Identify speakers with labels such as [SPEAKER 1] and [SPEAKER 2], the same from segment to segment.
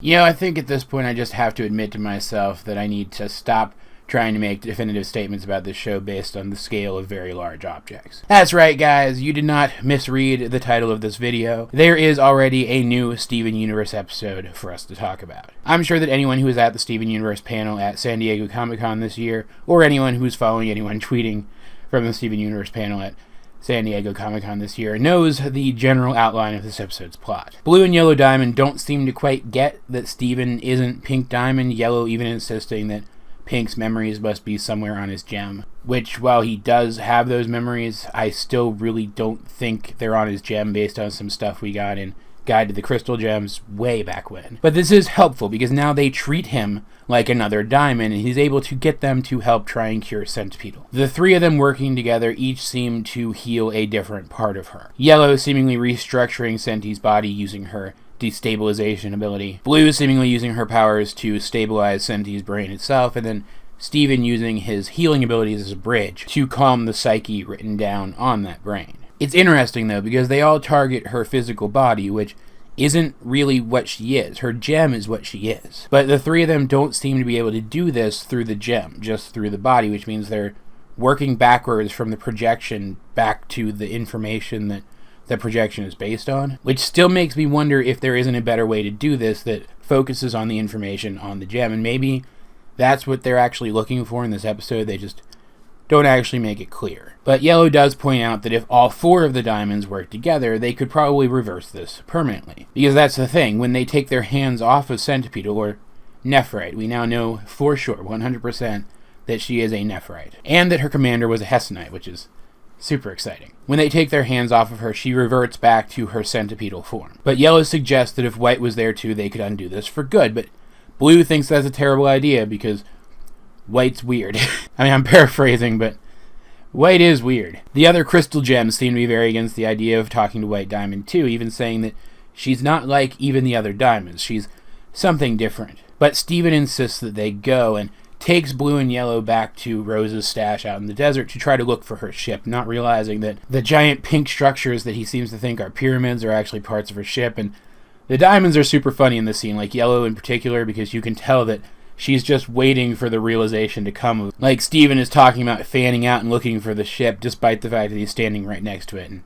[SPEAKER 1] I think at this point I just have to admit to myself that I need to stop trying to make definitive statements about this show based on the scale of very large objects. That's right, guys, you did not misread the title of this video. There is already a new Steven Universe episode for us to talk about. I'm sure that anyone who was at the Steven Universe panel at San Diego Comic-Con this year, or anyone who's following anyone tweeting from the Steven Universe panel at San Diego Comic-Con this year, knows the general outline of this episode's plot. Blue and Yellow Diamond don't seem to quite get that Steven isn't Pink Diamond, Yellow even insisting that Pink's memories must be somewhere on his gem, which, while he does have those memories, I still really don't think they're on his gem based on some stuff we got in Guide to the Crystal Gems way back when. But this is helpful because now they treat him like another diamond, and he's able to get them to help try and cure Centipedal. The three of them working together each seem to heal a different part of her. Yellow seemingly restructuring Senti's body using her destabilization ability, Blue seemingly using her powers to stabilize Senti's brain itself, and then Steven using his healing abilities as a bridge to calm the psyche written down on that brain. It's interesting though, because they all target her physical body, which isn't really what she is. Her gem is what she is. But the three of them don't seem to be able to do this through the gem, just through the body, which means they're working backwards from the projection back to the information that the projection is based on, which still makes me wonder if there isn't a better way to do this that focuses on the information on the gem, and maybe that's what they're actually looking for in this episode. They just don't actually make it clear. But Yellow does point out that if all four of the diamonds work together, they could probably reverse this permanently. Because that's the thing, when they take their hands off of Centipedal, or Nephrite, we now know for sure, 100%, that she is a Nephrite, and that her commander was a Hessonite, which is super exciting. When they take their hands off of her, she reverts back to her centipedal form. But Yellow suggests that if White was there too, they could undo this for good, but Blue thinks that's a terrible idea because White's weird. I mean, I'm paraphrasing, but White is weird. The other crystal gems seem to be very against the idea of talking to White Diamond too, even saying that she's not like even the other diamonds. She's something different. But Steven insists that they go, and takes Blue and Yellow back to Rose's stash out in the desert to try to look for her ship, not realizing that the giant pink structures that he seems to think are pyramids are actually parts of her ship. And the diamonds are super funny in this scene, like Yellow in particular, because you can tell that she's just waiting for the realization to come. Like Steven is talking about fanning out and looking for the ship, despite the fact that he's standing right next to it. And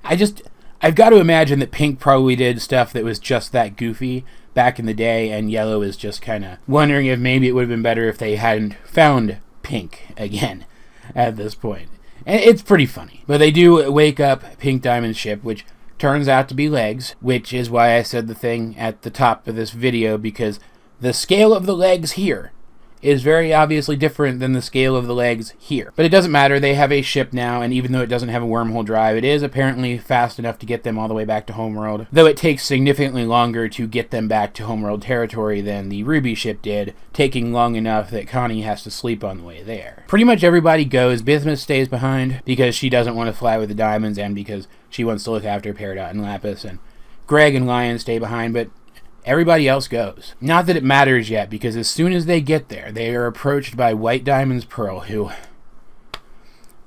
[SPEAKER 1] I've got to imagine that Pink probably did stuff that was just that goofy back in the day, and Yellow is just kind of wondering if maybe it would have been better if they hadn't found Pink again at this point. And it's pretty funny. But they do wake up Pink Diamond's ship, which turns out to be legs, which is why I said the thing at the top of this video, because the scale of the legs here is very obviously different than the scale of the legs here. But it doesn't matter, they have a ship now, and even though it doesn't have a wormhole drive, it is apparently fast enough to get them all the way back to Homeworld, though it takes significantly longer to get them back to Homeworld territory than the Ruby ship did, taking long enough that Connie has to sleep on the way there. Pretty much everybody goes. Bismuth stays behind because she doesn't want to fly with the diamonds and because she wants to look after Peridot and Lapis, and Greg and Lynes stay behind, but everybody else goes. Not that it matters yet, because as soon as they get there, they are approached by White Diamond's Pearl,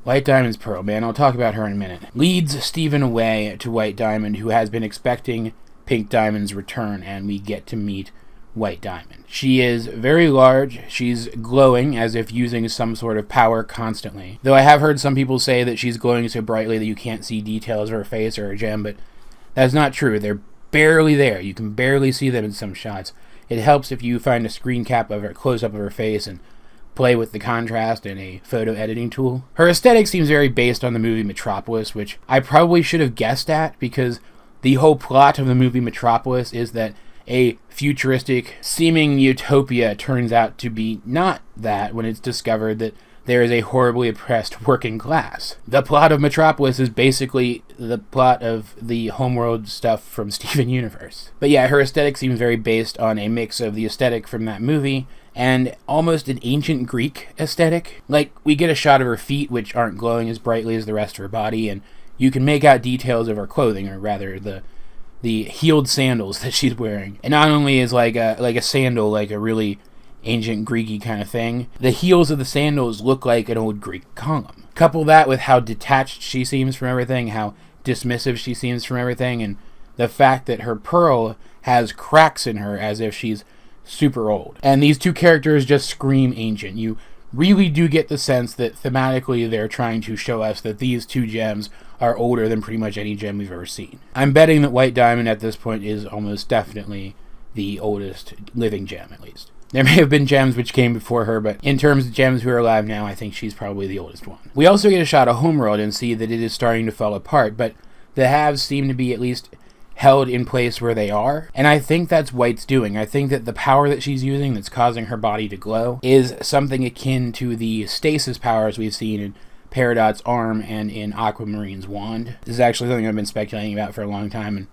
[SPEAKER 1] White Diamond's Pearl, man, I'll talk about her in a minute, leads Steven away to White Diamond, who has been expecting Pink Diamond's return, and we get to meet White Diamond. She is very large, she's glowing as if using some sort of power constantly. Though I have heard some people say that she's glowing so brightly that you can't see details of her face or her gem, but that's not true. They're barely there. You can barely see them in some shots. It helps if you find a screen cap of her, close-up of her face, and play with the contrast in a photo editing tool. Her aesthetic seems very based on the movie Metropolis, which I probably should have guessed at, because the whole plot of the movie Metropolis is that a futuristic, seeming utopia turns out to be not that when it's discovered that there is a horribly oppressed working class. The plot of Metropolis is basically the plot of the Homeworld stuff from Steven Universe. But yeah, her aesthetic seems very based on a mix of the aesthetic from that movie and almost an ancient Greek aesthetic. Like, we get a shot of her feet, which aren't glowing as brightly as the rest of her body, and you can make out details of her clothing, or rather the heeled sandals that she's wearing. And not only is like a sandal like a really ancient Greeky kind of thing, the heels of the sandals look like an old Greek column. Couple that with how detached she seems from everything, how dismissive she seems from everything, and the fact that her pearl has cracks in her as if she's super old. And these two characters just scream ancient. You really do get the sense that thematically they're trying to show us that these two gems are older than pretty much any gem we've ever seen. I'm betting that White Diamond at this point is almost definitely the oldest living gem, at least. There may have been gems which came before her, but in terms of gems who are alive now, I think she's probably the oldest one. We also get a shot of Homeworld and see that it is starting to fall apart, but the halves seem to be at least held in place where they are, and I think that's White's doing. I think that the power that she's using that's causing her body to glow is something akin to the stasis powers we've seen in Peridot's arm and in Aquamarine's wand. This is actually something I've been speculating about for a long time, and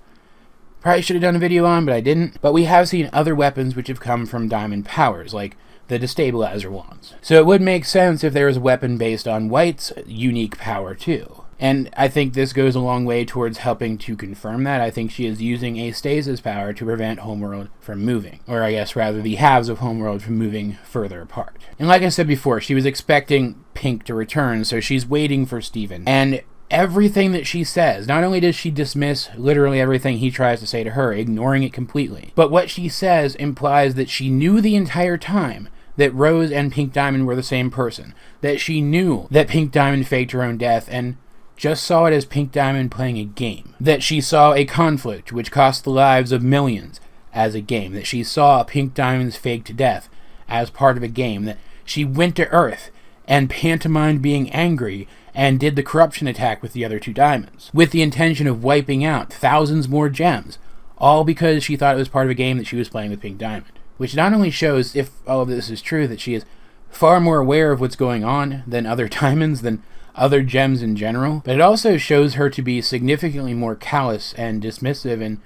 [SPEAKER 1] probably should have done a video on, but I didn't. But we have seen other weapons which have come from Diamond powers, like the Destabilizer wands. So it would make sense if there was a weapon based on White's unique power too. And I think this goes a long way towards helping to confirm that. I think she is using a stasis power to prevent Homeworld from moving. Or I guess rather the halves of Homeworld from moving further apart. And like I said before, she was expecting Pink to return, so she's waiting for Steven. And everything that she says, not only does she dismiss literally everything he tries to say to her, ignoring it completely, but what she says implies that she knew the entire time that Rose and Pink Diamond were the same person. That she knew that Pink Diamond faked her own death and just saw it as Pink Diamond playing a game. That she saw a conflict which cost the lives of millions as a game. That she saw Pink Diamond's faked death as part of a game. That she went to Earth and pantomimed being angry and did the corruption attack with the other two diamonds, with the intention of wiping out thousands more gems, all because she thought it was part of a game that she was playing with Pink Diamond. Which not only shows, if all of this is true, that she is far more aware of what's going on than other diamonds, than other gems in general, but it also shows her to be significantly more callous and dismissive and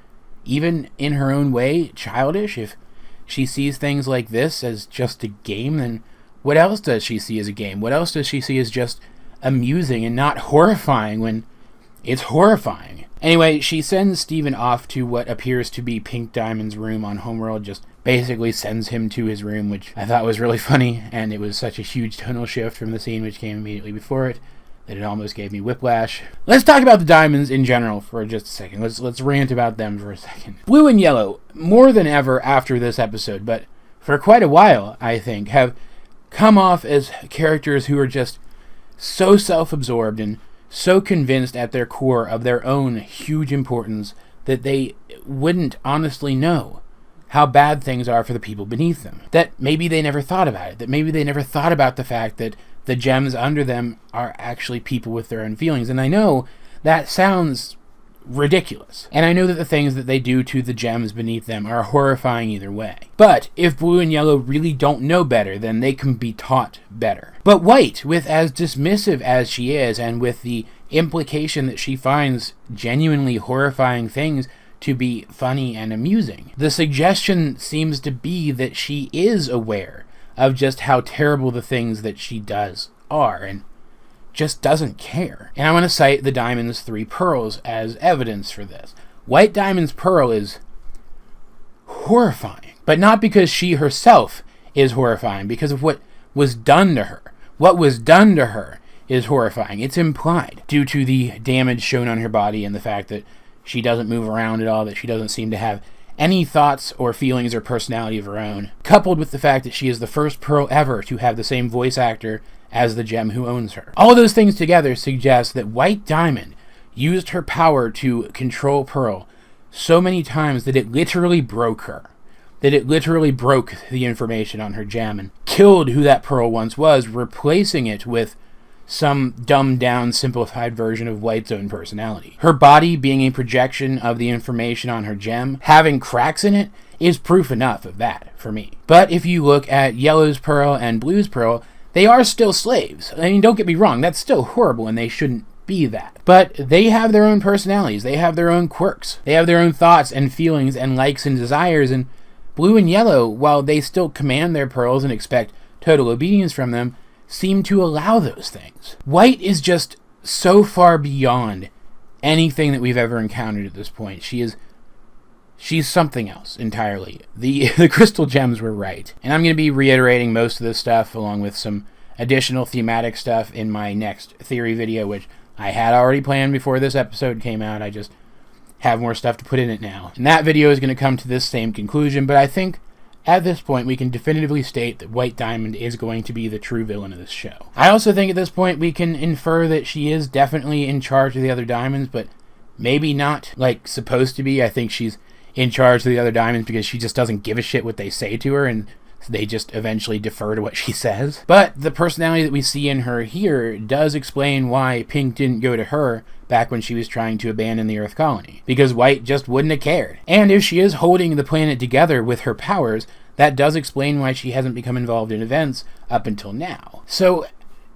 [SPEAKER 1] even in her own way childish. If she sees things like this as just a game, then what else does she see as a game? What else does she see as just amusing and not horrifying when it's horrifying? Anyway, she sends Steven off to what appears to be Pink Diamond's room on Homeworld, just basically sends him to his room, which I thought was really funny, and it was such a huge tonal shift from the scene which came immediately before it that it almost gave me whiplash. Let's talk about the diamonds in general for just a second. Let's rant about them for a second. Blue and Yellow, more than ever after this episode, but for quite a while, I think, have come off as characters who are just so self-absorbed and so convinced at their core of their own huge importance that they wouldn't honestly know how bad things are for the people beneath them. That maybe they never thought about it. That maybe they never thought about the fact that the gems under them are actually people with their own feelings. And I know that sounds ridiculous. And I know that the things that they do to the gems beneath them are horrifying either way. But if Blue and Yellow really don't know better, then they can be taught better. But White, with as dismissive as she is, and with the implication that she finds genuinely horrifying things to be funny and amusing, the suggestion seems to be that she is aware of just how terrible the things that she does are, and just doesn't care. And I want to cite the Diamond's 3 pearls as evidence for this. White Diamond's pearl is horrifying, but not because she herself is horrifying, because of what was done to her. What was done to her is horrifying. It's implied due to the damage shown on her body and the fact that she doesn't move around at all, that she doesn't seem to have any thoughts or feelings or personality of her own, coupled with the fact that she is the first pearl ever to have the same voice actor as the gem who owns her. All of those things together suggest that White Diamond used her power to control Pearl so many times that it literally broke her. That it literally broke the information on her gem and killed who that Pearl once was, replacing it with some dumbed-down, simplified version of White's own personality. Her body being a projection of the information on her gem, having cracks in it, is proof enough of that, for me. But if you look at Yellow's Pearl and Blue's Pearl, they are still slaves. I mean, don't get me wrong, that's still horrible, and they shouldn't be that. But they have their own personalities, they have their own quirks, they have their own thoughts and feelings and likes and desires, and Blue and Yellow, while they still command their pearls and expect total obedience from them, seem to allow those things. White is just so far beyond anything that we've ever encountered at this point. She's something else entirely. The crystal gems were right. And I'm going to be reiterating most of this stuff along with some additional thematic stuff in my next theory video, which I had already planned before this episode came out. I just have more stuff to put in it now. And that video is going to come to this same conclusion, but I think at this point we can definitively state that White Diamond is going to be the true villain of this show. I also think at this point we can infer that she is definitely in charge of the other diamonds, but maybe not like supposed to be. I think she's in charge of the other diamonds because she just doesn't give a shit what they say to her, and they just eventually defer to what she says. But the personality that we see in her here does explain why Pink didn't go to her back when she was trying to abandon the Earth colony, because White just wouldn't have cared. And if she is holding the planet together with her powers, that does explain why she hasn't become involved in events up until now. So,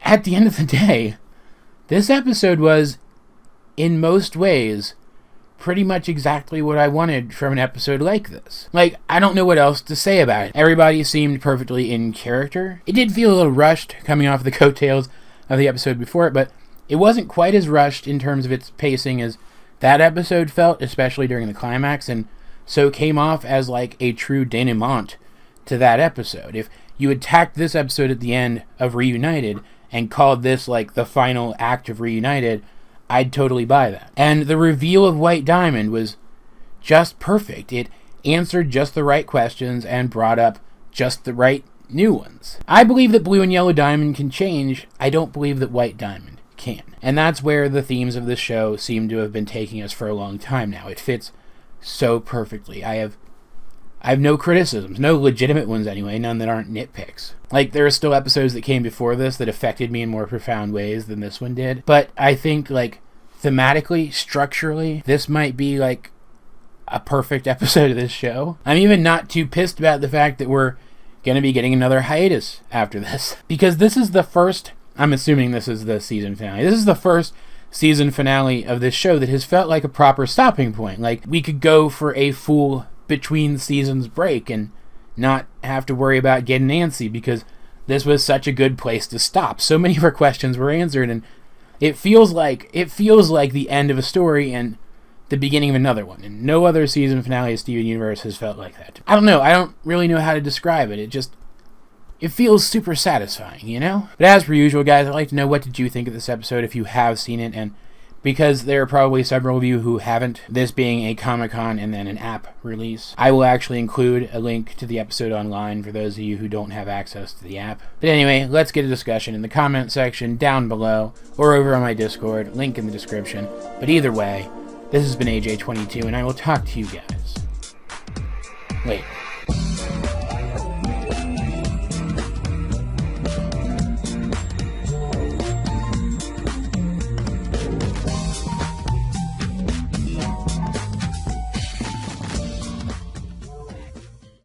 [SPEAKER 1] at the end of the day, this episode was, in most ways, pretty much exactly what I wanted from an episode like this. Like, I don't know what else to say about it. Everybody seemed perfectly in character. It did feel a little rushed coming off the coattails of the episode before it, but it wasn't quite as rushed in terms of its pacing as that episode felt, especially during the climax, and so came off as like a true denouement to that episode. If you had tacked this episode at the end of Reunited and called this like the final act of Reunited, I'd totally buy that. And the reveal of White Diamond was just perfect. It answered just the right questions and brought up just the right new ones. I believe that Blue and Yellow Diamond can change. I don't believe that White Diamond can. And that's where the themes of this show seem to have been taking us for a long time now. It fits so perfectly. I have no criticisms, no legitimate ones anyway, none that aren't nitpicks. Like, there are still episodes that came before this that affected me in more profound ways than this one did, but I think, like, thematically, structurally, this might be, like, a perfect episode of this show. I'm even not too pissed about the fact that we're gonna be getting another hiatus after this, because this is the first, I'm assuming this is the season finale, this is the first season finale of this show that has felt like a proper stopping point. Like, we could go for a full between seasons break and not have to worry about getting antsy, because this was such a good place to stop. So many of our questions were answered, and it feels like the end of a story and the beginning of another one. And no other season finale of Steven Universe has felt like that. I don't know. I don't really know how to describe it. It feels super satisfying, you know? But as per usual, guys, I'd like to know, what did you think of this episode if you have seen it? And because there are probably several of you who haven't, this being a Comic-Con and then an app release, I will actually include a link to the episode online for those of you who don't have access to the app. But anyway, let's get a discussion in the comment section down below or over on my Discord, link in the description. But either way, this has been AJ22, and I will talk to you guys later.